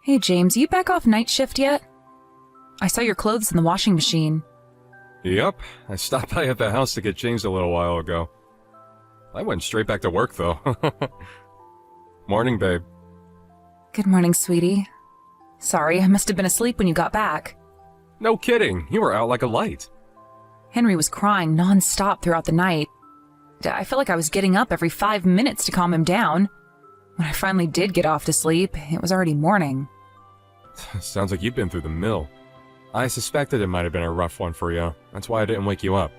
Hey James, you back off night shift yet? I saw your clothes in the washing machine. Yep, I stopped by at the house to get changed a little while ago. I went straight back to work, though. Morning, babe. Good morning, sweetie. Sorry, I must have been asleep when you got back. No kidding, you were out like a light. Henry was crying non-stop throughout the night. I felt like I was getting up every 5 minutes to calm him down. When I finally did get off to sleep, it was already morning. Sounds like you've been through the mill. I suspected it might have been a rough one for you. That's why I didn't wake you up.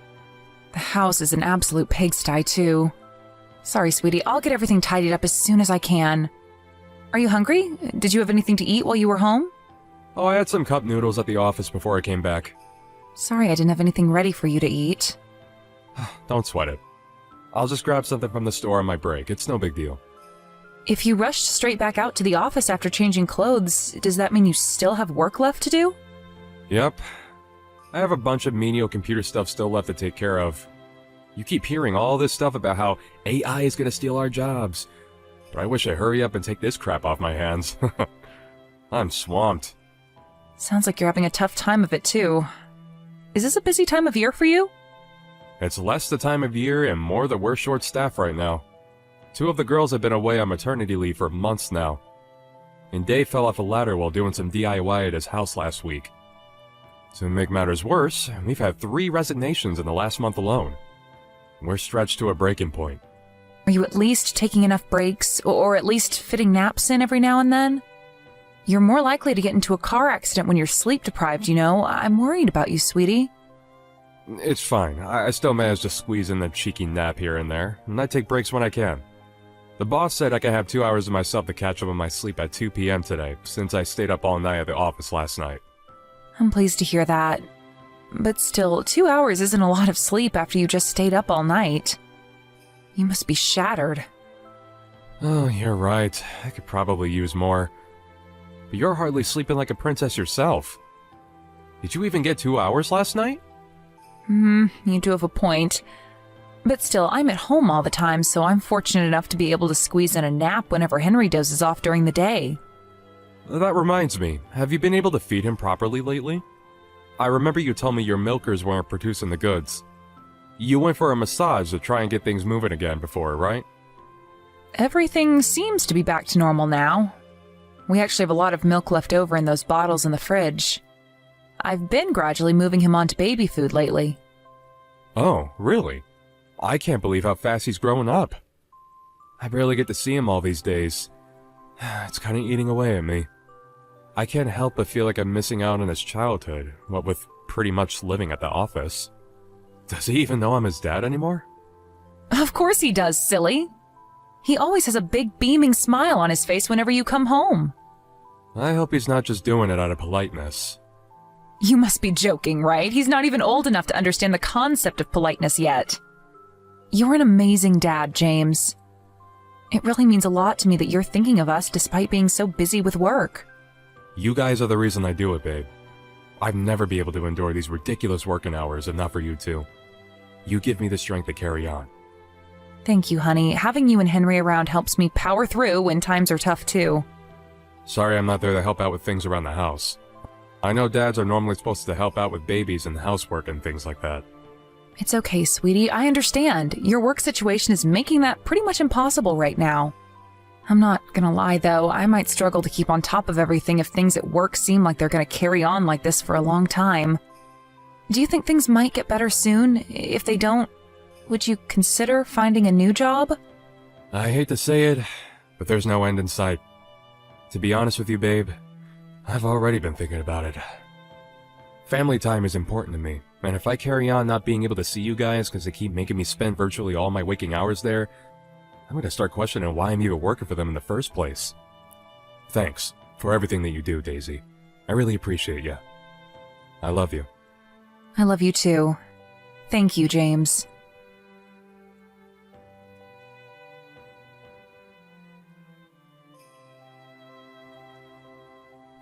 The house is an absolute pigsty, too. Sorry, sweetie, I'll get everything tidied up as soon as I can. Are you hungry? Did you have anything to eat while you were home? Oh, I had some cup noodles at the office before I came back. Sorry I didn't have anything ready for you to eat. Don't sweat it. I'll just grab something from the store on my break. It's no big deal. If you rushed straight back out to the office after changing clothes, does that mean you still have work left to do? Yep. I have a bunch of menial computer stuff still left to take care of. You keep hearing all this stuff about how AI is gonna steal our jobs. But I wish I'd hurry up and take this crap off my hands. I'm swamped. Sounds like you're having a tough time of it, too. Is this a busy time of year for you? It's less the time of year and more that we're short-staffed right now. 2 of the girls have been away on maternity leave for months now. And Dave fell off a ladder while doing some DIY at his house last week. To make matters worse, we've had 3 resignations in the last month alone. We're stretched to a breaking point. Are you at least taking enough breaks, or at least fitting naps in every now and then? You're more likely to get into a car accident when you're sleep-deprived, you know. I'm worried about you, sweetie. It's fine. I still manage to squeeze in a cheeky nap here and there, and I take breaks when I can. The boss said I can have 2 hours to myself to catch up on my sleep at 2 p.m. today, since I stayed up all night at the office last night. I'm pleased to hear that. But still, 2 hours isn't a lot of sleep after you just stayed up all night. You must be shattered. Oh, you're right. I could probably use more. But you're hardly sleeping like a princess yourself. Did you even get 2 hours last night? You do have a point. But still, I'm at home all the time, so I'm fortunate enough to be able to squeeze in a nap whenever Henry dozes off during the day. That reminds me, have you been able to feed him properly lately? I remember you told me your milkers weren't producing the goods. You went for a massage to try and get things moving again before, right? Everything seems to be back to normal now. We actually have a lot of milk left over in those bottles in the fridge. I've been gradually moving him onto baby food lately. Oh, really? I can't believe how fast he's growing up. I barely get to see him all these days. It's kind of eating away at me. I can't help but feel like I'm missing out on his childhood, what with pretty much living at the office. Does he even know I'm his dad anymore? Of course he does, silly. He always has a big beaming smile on his face whenever you come home. I hope he's not just doing it out of politeness. You must be joking, right? He's not even old enough to understand the concept of politeness yet. You're an amazing dad, James. It really means a lot to me that you're thinking of us despite being so busy with work. You guys are the reason I do it, babe. I'd never be able to endure these ridiculous working hours if not for you two. You give me the strength to carry on. Thank you, honey. Having you and Henry around helps me power through when times are tough, too. Sorry I'm not there to help out with things around the house. I know dads are normally supposed to help out with babies and housework and things like that. It's okay, sweetie. I understand. Your work situation is making that pretty much impossible right now. I'm not gonna lie, though. I might struggle to keep on top of everything if things at work seem like they're gonna carry on like this for a long time. Do you think things might get better soon? If they don't, would you consider finding a new job? I hate to say it, but there's no end in sight. To be honest with you, babe, I've already been thinking about it. Family time is important to me, and if I carry on not being able to see you guys because they keep making me spend virtually all my waking hours there, I'm going to start questioning why I'm even working for them in the first place. Thanks for everything that you do, Daisy. I really appreciate you. I love you. I love you too. Thank you, James.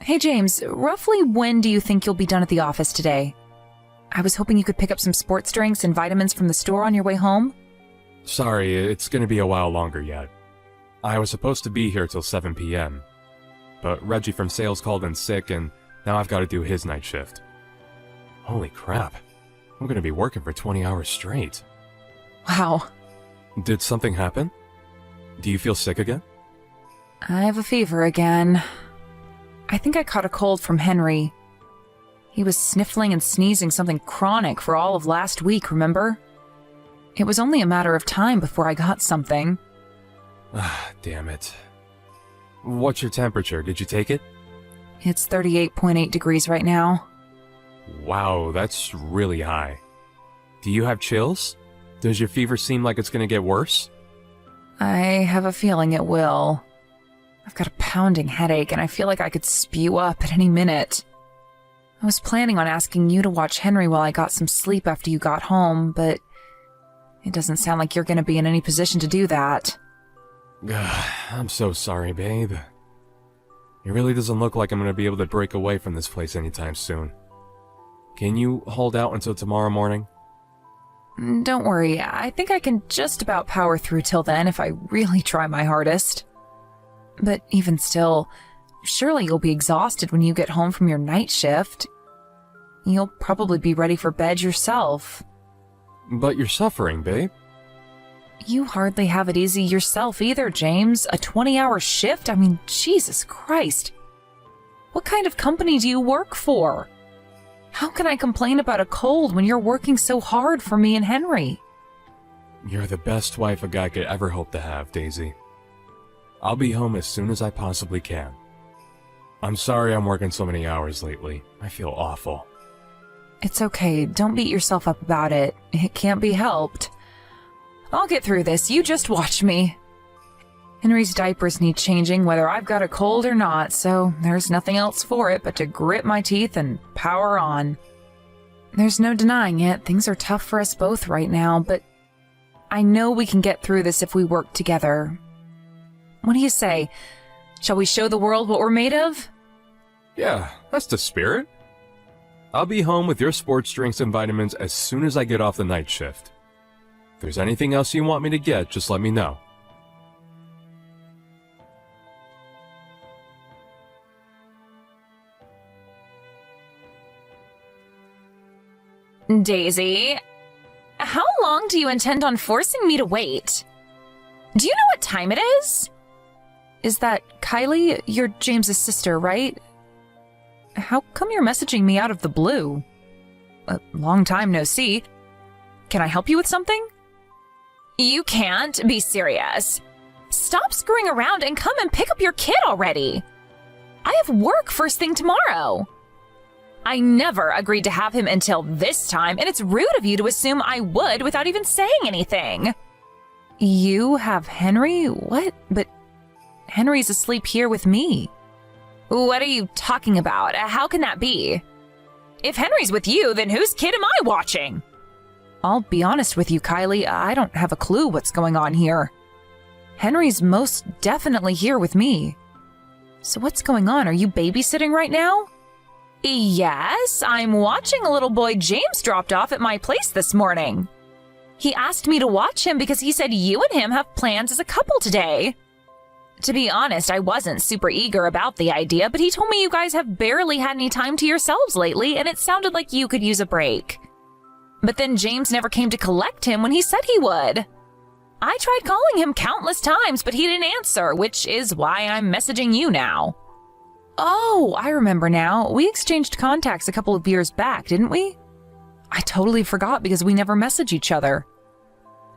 Hey, James, roughly when do you think you'll be done at the office today? I was hoping you could pick up some sports drinks and vitamins from the store on your way home. Sorry, it's going to be a while longer yet. I was supposed to be here till 7 p.m. but Reggie from sales called in sick and now I've got to do his night shift. Holy crap. I'm gonna be working for 20 hours straight. Wow. Did something happen? Do you feel sick again? I have a fever again. I think I caught a cold from Henry. He was sniffling and sneezing something chronic for all of last week, remember? It was only a matter of time before I got something. Ah, damn it. What's your temperature? Did you take it? It's 38.8 degrees right now. Wow, that's really high. Do you have chills? Does your fever seem like it's gonna get worse? I have a feeling it will. I've got a pounding headache and I feel like I could spew up at any minute. I was planning on asking you to watch Henry while I got some sleep after you got home, but it doesn't sound like you're going to be in any position to do that. I'm so sorry, babe. It really doesn't look like I'm going to be able to break away from this place anytime soon. Can you hold out until tomorrow morning? Don't worry, I think I can just about power through till then if I really try my hardest. But even still, surely you'll be exhausted when you get home from your night shift. You'll probably be ready for bed yourself. But you're suffering, babe. You hardly have it easy yourself either, James. A 20-hour shift? I mean, Jesus Christ. What kind of company do you work for? How can I complain about a cold when you're working so hard for me and Henry? You're the best wife a guy could ever hope to have, Daisy. I'll be home as soon as I possibly can. I'm sorry I'm working so many hours lately. I feel awful. It's okay. Don't beat yourself up about it. It can't be helped. I'll get through this. You just watch me. Henry's diapers need changing whether I've got a cold or not, so there's nothing else for it but to grit my teeth and power on. There's no denying it. Things are tough for us both right now, but I know we can get through this if we work together. What do you say? Shall we show the world what we're made of? Yeah, that's the spirit. I'll be home with your sports drinks and vitamins as soon as I get off the night shift. If there's anything else you want me to get, just let me know. Daisy, how long do you intend on forcing me to wait? Do you know what time it is? Is that Kylie? You're James's sister, right? How come you're messaging me out of the blue? A long time no see. Can I help you with something? You can't be serious. Stop screwing around and come and pick up your kid already. I have work first thing tomorrow. I never agreed to have him until this time, and it's rude of you to assume I would without even saying anything. You have Henry? What? But Henry's asleep here with me. What are you talking about? How can that be? If Henry's with you, then whose kid am I watching? I'll be honest with you, Kylie. I don't have a clue what's going on here. Henry's most definitely here with me. So what's going on? Are you babysitting right now? Yes, I'm watching a little boy James dropped off at my place this morning. He asked me to watch him because he said you and him have plans as a couple today. To be honest, I wasn't super eager about the idea, but he told me you guys have barely had any time to yourselves lately, and it sounded like you could use a break. But then James never came to collect him when he said he would. I tried calling him countless times, but he didn't answer, which is why I'm messaging you now. Oh, I remember now. We exchanged contacts a couple of years back, didn't we? I totally forgot because we never message each other.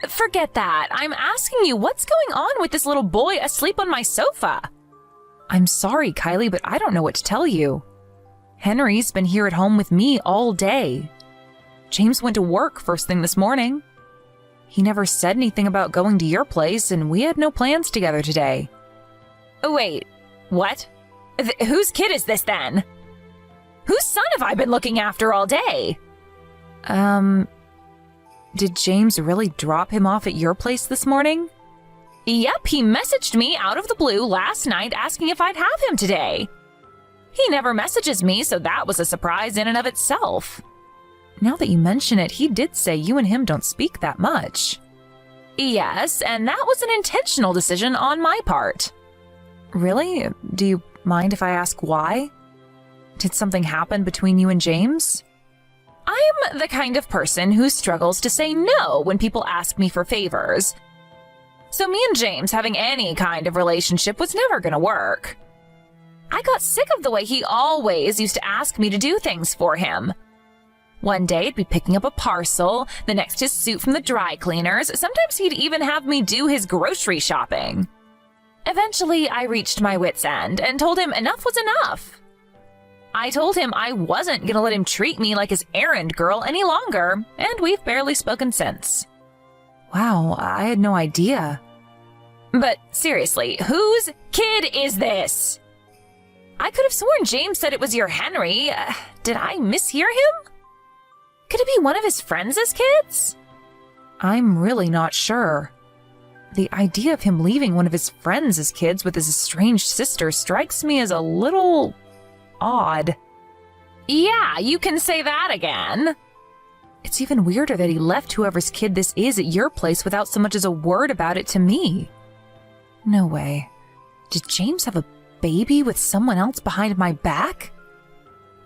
Forget that. I'm asking you what's going on with this little boy asleep on my sofa. I'm sorry, Kylie, but I don't know what to tell you. Henry's been here at home with me all day. James went to work first thing this morning. He never said anything about going to your place, and we had no plans together today. Wait, what? Whose kid is this then? Whose son have I been looking after all day? Did James really drop him off at your place this morning? Yep, he messaged me out of the blue last night asking if I'd have him today. He never messages me, so that was a surprise in and of itself. Now that you mention it, he did say you and him don't speak that much. Yes, and that was an intentional decision on my part. Really? Do you Mind if I ask why? Did something happen between you and James? I'm the kind of person who struggles to say no when people ask me for favors. So me and James having any kind of relationship was never gonna work. I got sick of the way he always used to ask me to do things for him. One day it'd be picking up a parcel, the next his suit from the dry cleaners. Sometimes he'd even have me do his grocery shopping. Eventually, I reached my wit's end and told him enough was enough. I told him I wasn't gonna let him treat me like his errand girl any longer, and we've barely spoken since. Wow, I had no idea. But seriously, whose kid is this? I could have sworn James said it was your Henry. Did I mishear him? Could it be one of his friends' kids? I'm really not sure. The idea of him leaving one of his friends' kids with his estranged sister strikes me as a little odd. Yeah, you can say that again. It's even weirder that he left whoever's kid this is at your place without so much as a word about it to me. No way. Did James have a baby with someone else behind my back?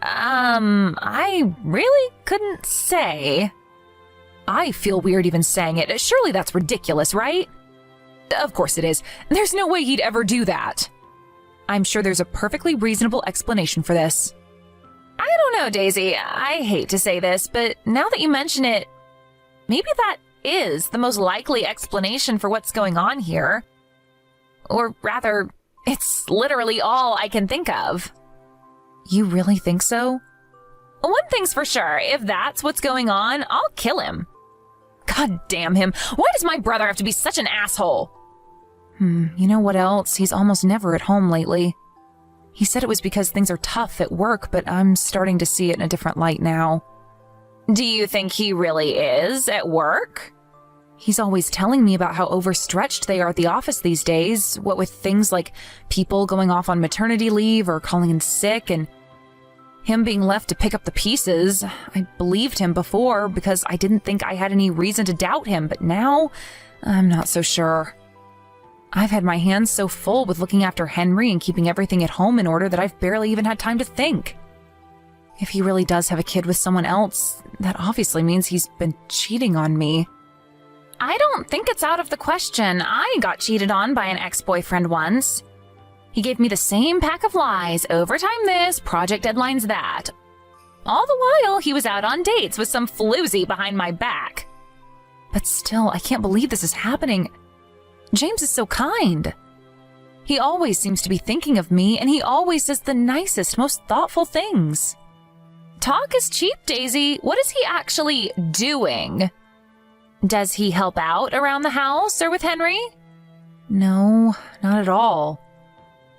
I really couldn't say. I feel weird even saying it. Surely that's ridiculous, right? Of course it is. There's no way he'd ever do that. I'm sure there's a perfectly reasonable explanation for this. I don't know, Daisy. I hate to say this, but now that you mention it, maybe that is the most likely explanation for what's going on here. Or rather, it's literally all I can think of. You really think so? One thing's for sure, if that's what's going on, I'll kill him. God damn him. Why does my brother have to be such an asshole? You know what else? He's almost never at home lately. He said it was because things are tough at work, but I'm starting to see it in a different light now. Do you think he really is at work? He's always telling me about how overstretched they are at the office these days, what with things like people going off on maternity leave or calling in sick, and him being left to pick up the pieces. I believed him before because I didn't think I had any reason to doubt him, but now I'm not so sure. I've had my hands so full with looking after Henry and keeping everything at home in order that I've barely even had time to think. If he really does have a kid with someone else, that obviously means he's been cheating on me. I don't think it's out of the question. I got cheated on by an ex-boyfriend once. He gave me the same pack of lies, overtime this, project deadlines that. All the while, he was out on dates with some floozy behind my back. But still, I can't believe this is happening. James is so kind. He always seems to be thinking of me, and he always says the nicest, most thoughtful things. Talk is cheap, Daisy. What is he actually doing? Does he help out around the house or with Henry? No, not at all.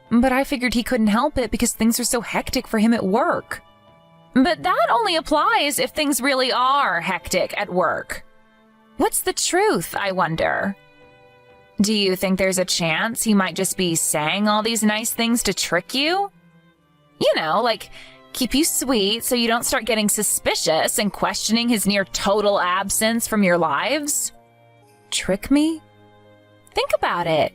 But I figured he couldn't help it because things are so hectic for him at work. But that only applies if things really are hectic at work. What's the truth, I wonder? Do you think there's a chance he might just be saying all these nice things to trick you? You know, like keep you sweet so you don't start getting suspicious and questioning his near total absence from your lives? Trick me? Think about it.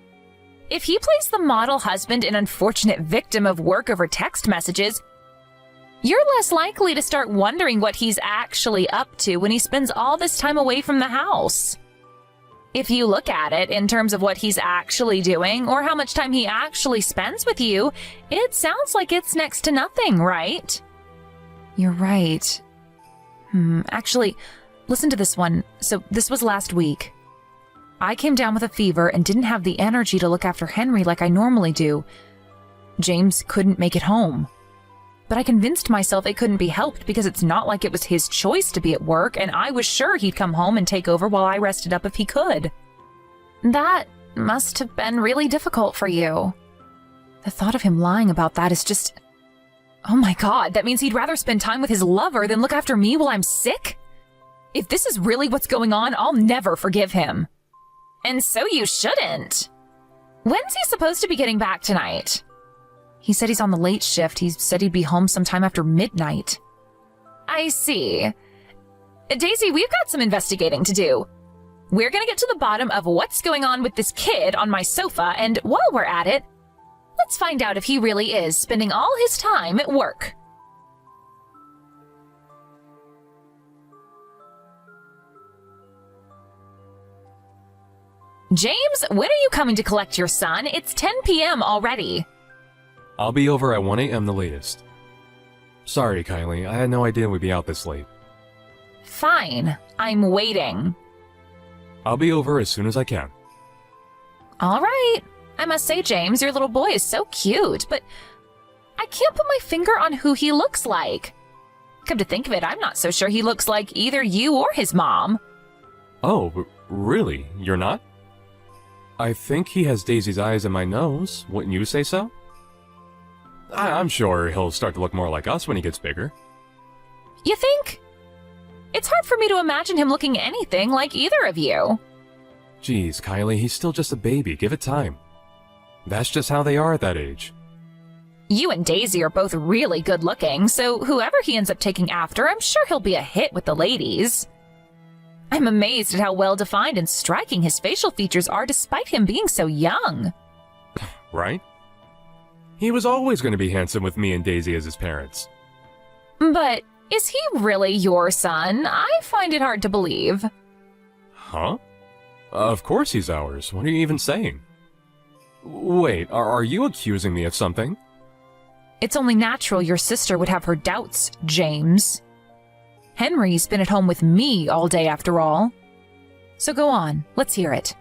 If he plays the model husband and unfortunate victim of work over text messages, you're less likely to start wondering what he's actually up to when he spends all this time away from the house. If you look at it in terms of what he's actually doing or how much time he actually spends with you, it sounds like it's next to nothing, right? You're right. Actually, listen to this one. So this was last week. I came down with a fever and didn't have the energy to look after Henry like I normally do. James couldn't make it home. But I convinced myself it couldn't be helped because it's not like it was his choice to be at work, and I was sure he'd come home and take over while I rested up if he could. That must have been really difficult for you. The thought of him lying about that is just... Oh my God, that means he'd rather spend time with his lover than look after me while I'm sick? If this is really what's going on, I'll never forgive him. And so you shouldn't. When's he supposed to be getting back tonight? He said he's on the late shift. He said he'd be home sometime after midnight. I see. Daisy, we've got some investigating to do. We're gonna get to the bottom of what's going on with this kid on my sofa, and while we're at it, Let's find out if he really is spending all his time at work. James, when are you coming to collect your son? It's 10 p.m. already. I'll be over at 1 a.m. the latest. Sorry, Kylie, I had no idea we'd be out this late. Fine, I'm waiting. I'll be over as soon as I can. All right. I must say, James, your little boy is so cute, but I can't put my finger on who he looks like. Come to think of it, I'm not so sure he looks like either you or his mom. Oh, really? You're not? I think he has Daisy's eyes and my nose. Wouldn't you say so? I'm sure he'll start to look more like us when he gets bigger. You think? It's hard for me to imagine him looking anything like either of you. Geez, Kylie, he's still just a baby. Give it time. That's just how they are at that age. You and Daisy are both really good looking, so whoever he ends up taking after, I'm sure he'll be a hit with the ladies. I'm amazed at how well-defined and striking his facial features are despite him being so young. Right? He was always going to be handsome with me and Daisy as his parents. But is he really your son? I find it hard to believe. Huh? Of course he's ours. What are you even saying? Wait, are you accusing me of something? It's only natural your sister would have her doubts, James. Henry's been at home with me all day after all. So go on, let's hear it.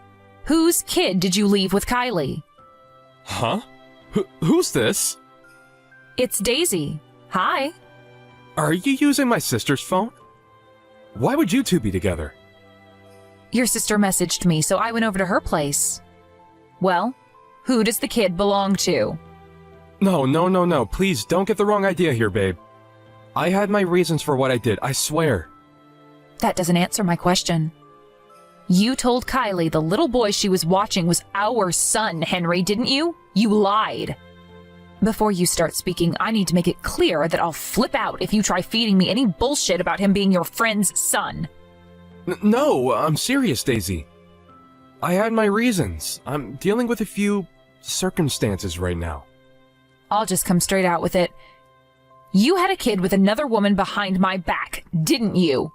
Whose kid did you leave with Kylie? Huh? Who's this? It's Daisy. Hi. Are you using my sister's phone? Why would you two be together? Your sister messaged me, so I went over to her place. Well, who does the kid belong to? No. Please don't get the wrong idea here, babe. I had my reasons for what I did, I swear. That doesn't answer my question. You told Kylie the little boy she was watching was our son, Henry, didn't you? You lied. Before you start speaking, I need to make it clear that I'll flip out if you try feeding me any bullshit about him being your friend's son. No, I'm serious, Daisy. I had my reasons. I'm dealing with a few circumstances right now. I'll just come straight out with it. You had a kid with another woman behind my back, didn't you?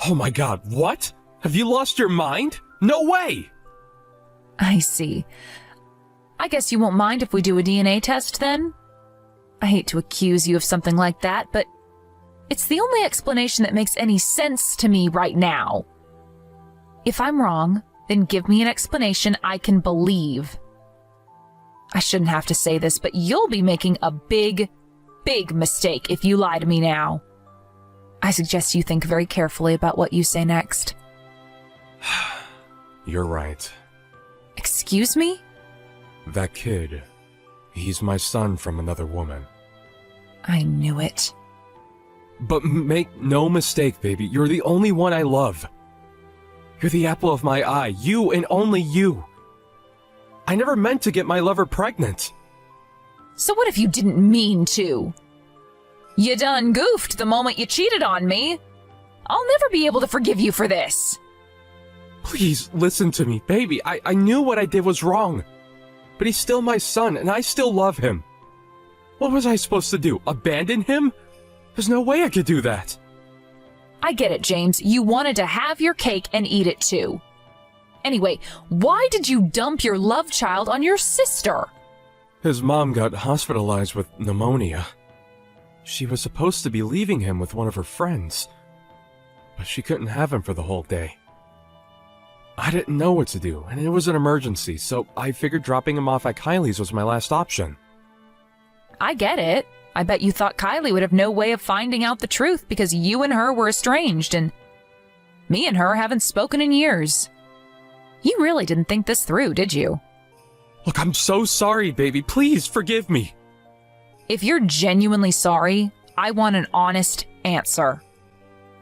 Oh my god, what? Have you lost your mind? No way! I see. I guess you won't mind if we do a DNA test then? I hate to accuse you of something like that, but it's the only explanation that makes any sense to me right now. If I'm wrong, then give me an explanation I can believe. I shouldn't have to say this, but you'll be making a big mistake if you lie to me now. I suggest you think very carefully about what you say next. You're right. Excuse me? That kid, he's my son from another woman. I knew it. But make no mistake, baby, you're the only one I love. You're the apple of my eye, you and only you. I never meant to get my lover pregnant. So what if you didn't mean to? You done goofed the moment you cheated on me. I'll never be able to forgive you for this. Please, listen to me, baby. I knew what I did was wrong. But he's still my son, and I still love him. What was I supposed to do? Abandon him? There's no way I could do that. I get it, James. You wanted to have your cake and eat it too. Anyway, why did you dump your love child on your sister? His mom got hospitalized with pneumonia. She was supposed to be leaving him with one of her friends, but she couldn't have him for the whole day. I didn't know what to do, and it was an emergency, so I figured dropping him off at Kylie's was my last option. I get it. I bet you thought Kylie would have no way of finding out the truth because you and her were estranged, and me and her haven't spoken in years. You really didn't think this through, did you? Look, I'm so sorry, baby. Please forgive me. If you're genuinely sorry, I want an honest answer.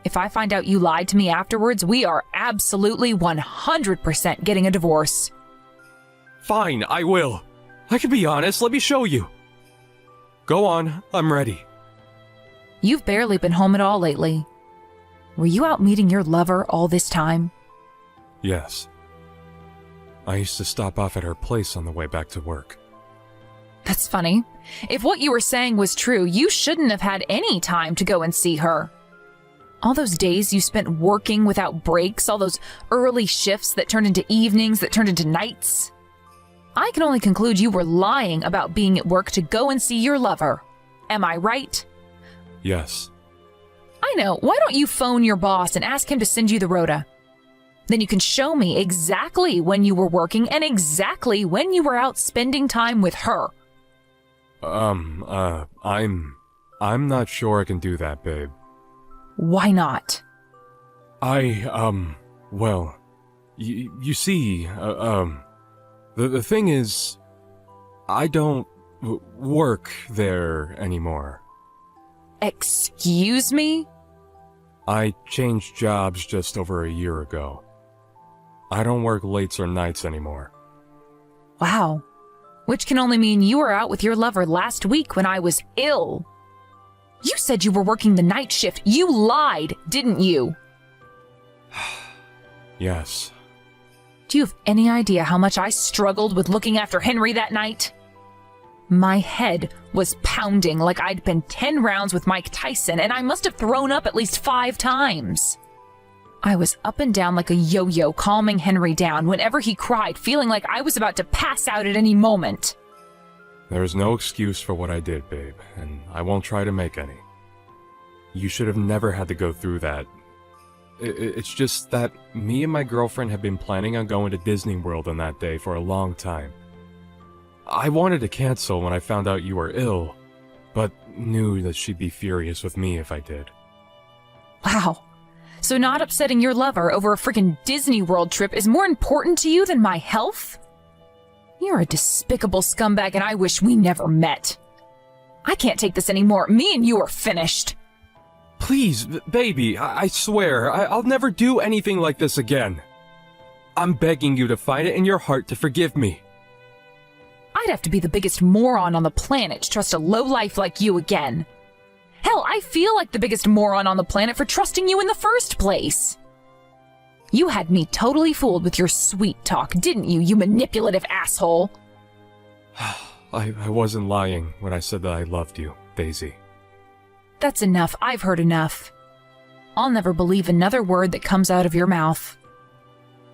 If I find out you lied to me afterwards, we are absolutely 100% getting a divorce. Fine, I will. I can be honest. Let me show you. Go on, I'm ready. You've barely been home at all lately. Were you out meeting your lover all this time? Yes. I used to stop off at her place on the way back to work. That's funny. If what you were saying was true, you shouldn't have had any time to go and see her. All those days you spent working without breaks, all those early shifts that turned into evenings, that turned into nights. I can only conclude you were lying about being at work to go and see your lover. Am I right? Yes. I know. Why don't you phone your boss and ask him to send you the rota? Then you can show me exactly when you were working and exactly when you were out spending time with her. I'm not sure I can do that, babe. Why not? Well, you see, the thing is, I don't work there anymore. Excuse me? I changed jobs just over a year ago. I don't work lates or nights anymore. Wow. Which can only mean you were out with your lover last week when I was ill. You said you were working the night shift. You lied, didn't you? Yes. Do you have any idea how much I struggled with looking after Henry that night? My head was pounding like I'd been 10 rounds with Mike Tyson, and I must have thrown up at least 5 times. I was up and down like a yo-yo, calming Henry down whenever he cried, feeling like I was about to pass out at any moment. There is no excuse for what I did, babe, and I won't try to make any. You should have never had to go through that. It's just that me and my girlfriend had been planning on going to Disney World on that day for a long time. I wanted to cancel when I found out you were ill, but knew that she'd be furious with me if I did. Wow. So not upsetting your lover over a freaking Disney World trip is more important to you than my health? You're a despicable scumbag and I wish we never met. I can't take this anymore. Me and you are finished. Please, baby, I swear, I'll never do anything like this again. I'm begging you to find it in your heart to forgive me. I'd have to be the biggest moron on the planet to trust a lowlife like you again. Hell, I feel like the biggest moron on the planet for trusting you in the first place. You had me totally fooled with your sweet talk, didn't you, you manipulative asshole? I wasn't lying when I said that I loved you, Daisy. That's enough. I've heard enough. I'll never believe another word that comes out of your mouth.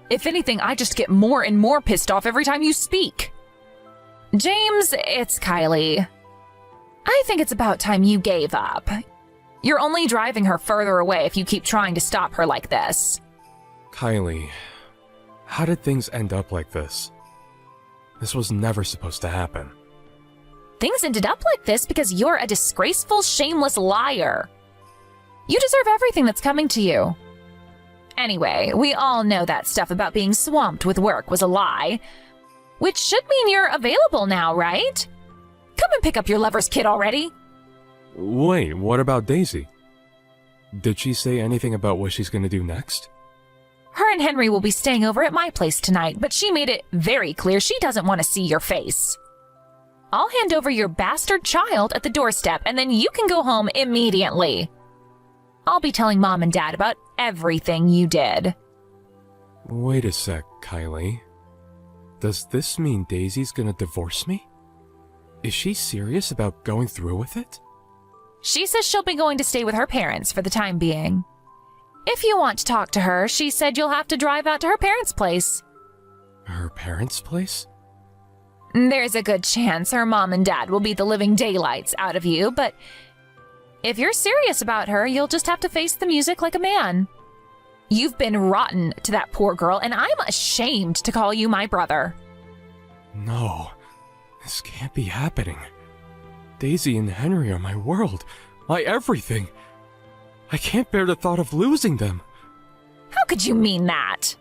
If anything, I just get more and more pissed off every time you speak. James, it's Kylie. I think it's about time you gave up. You're only driving her further away if you keep trying to stop her like this. Kylie, how did things end up like this? This was never supposed to happen. Things ended up like this because you're a disgraceful, shameless liar. You deserve everything that's coming to you. Anyway, we all know that stuff about being swamped with work was a lie, which should mean you're available now, right? Come and pick up your lover's kid already. Wait, what about Daisy? Did she say anything about what she's gonna do next? Her and Henry will be staying over at my place tonight, but she made it very clear she doesn't want to see your face. I'll hand over your bastard child at the doorstep, and then you can go home immediately. I'll be telling Mom and Dad about everything you did. Wait a sec, Kylie. Does this mean Daisy's gonna divorce me? Is she serious about going through with it? She says she'll be going to stay with her parents for the time being. If you want to talk to her, she said you'll have to drive out to her parents' place. Her parents' place? There's a good chance her mom and dad will beat the living daylights out of you, but if you're serious about her, you'll just have to face the music like a man. You've been rotten to that poor girl, and I'm ashamed to call you my brother. No, this can't be happening. Daisy and Henry are my world, my everything. I can't bear the thought of losing them. How could you mean that?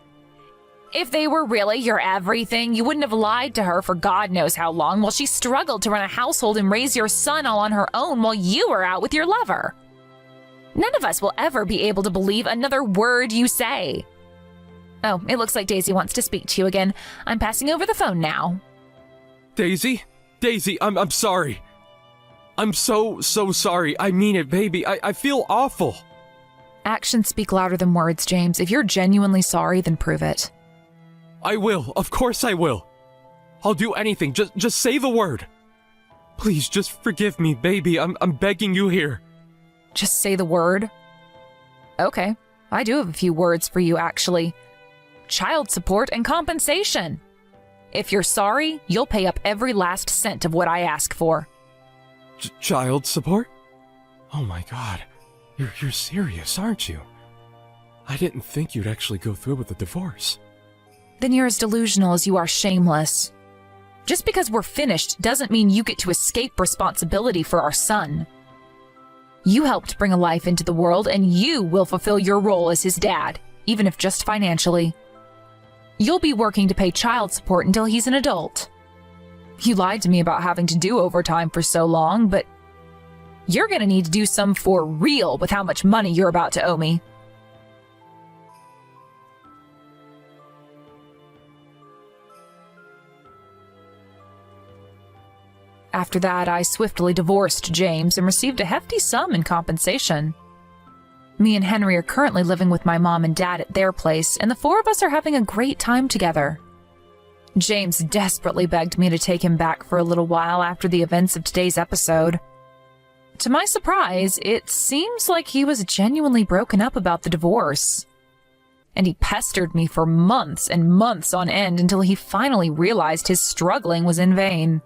If they were really your everything, you wouldn't have lied to her for God knows how long while she struggled to run a household and raise your son all on her own while you were out with your lover. None of us will ever be able to believe another word you say. Oh, it looks like Daisy wants to speak to you again. I'm passing over the phone now. Daisy? Daisy, I'm sorry. I'm so sorry. I mean it, baby. I feel awful. Actions speak louder than words, James. If you're genuinely sorry, then prove it. I will. Of course I will. I'll do anything. Just say the word. Please, just forgive me, baby. I'm begging you here. Just say the word. Okay, I do have a few words for you, actually. Child support and compensation. If you're sorry, you'll pay up every last cent of what I ask for. Child support? Oh my god. You're serious, aren't you? I didn't think you'd actually go through with the divorce. Then you're as delusional as you are shameless. Just because we're finished doesn't mean you get to escape responsibility for our son. You helped bring a life into the world, and you will fulfill your role as his dad, even if just financially. You'll be working to pay child support until he's an adult. You lied to me about having to do overtime for so long, but you're gonna need to do some for real with how much money you're about to owe me. After that, I swiftly divorced James and received a hefty sum in compensation. Me and Henry are currently living with my mom and dad at their place, and the four of us are having a great time together. James desperately begged me to take him back for a little while after the events of today's episode. To my surprise, it seems like he was genuinely broken up about the divorce. And he pestered me for months and months on end until he finally realized his struggling was in vain.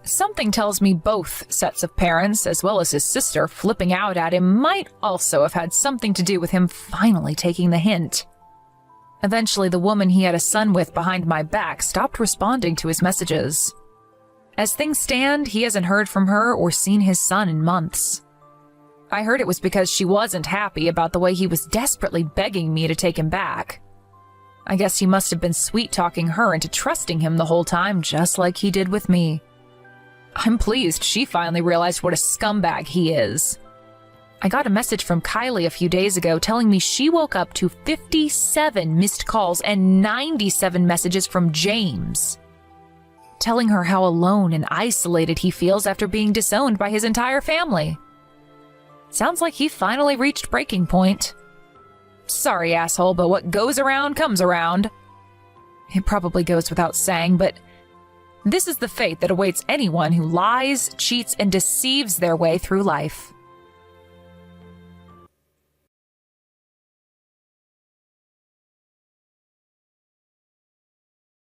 Something tells me both sets of parents, as well as his sister, flipping out at him might also have had something to do with him finally taking the hint. Eventually, the woman he had a son with behind my back stopped responding to his messages. As things stand, he hasn't heard from her or seen his son in months. I heard it was because she wasn't happy about the way he was desperately begging me to take him back. I guess he must have been sweet-talking her into trusting him the whole time, just like he did with me. I'm pleased she finally realized what a scumbag he is. I got a message from Kylie a few days ago telling me she woke up to 57 missed calls and 97 messages from James, telling her how alone and isolated he feels after being disowned by his entire family. Sounds like he finally reached breaking point. Sorry, asshole, but what goes around comes around. It probably goes without saying, but this is the fate that awaits anyone who lies, cheats, and deceives their way through life.